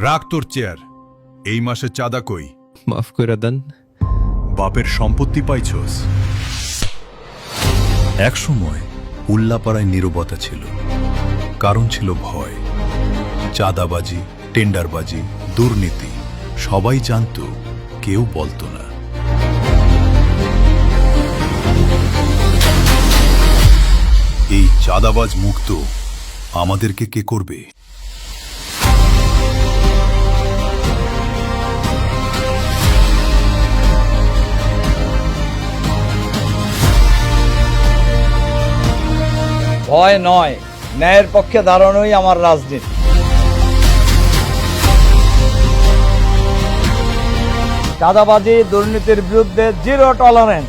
রাখ তোর চেয়ার। এই মাসে চাঁদা কই? মাফ করে দেন। বাপের সম্পত্তি পাইছস? একসময় উল্লাপাড়ায় নীরবতা ছিল, কারণ ছিল ভয়। চাঁদাবাজি, টেন্ডারবাজি, দুর্নীতি সবাই জানত, কেউ বলতো না। এই চাঁদাবাজ মুক্ত আমাদেরকে কে করবে? ভয় নয়, ন্যায়ের পক্ষে দাঁড়ানোই আমার রাজনীতি। চাঁদাবাজি, দুর্নীতির বিরুদ্ধে জিরো টলারেন্স।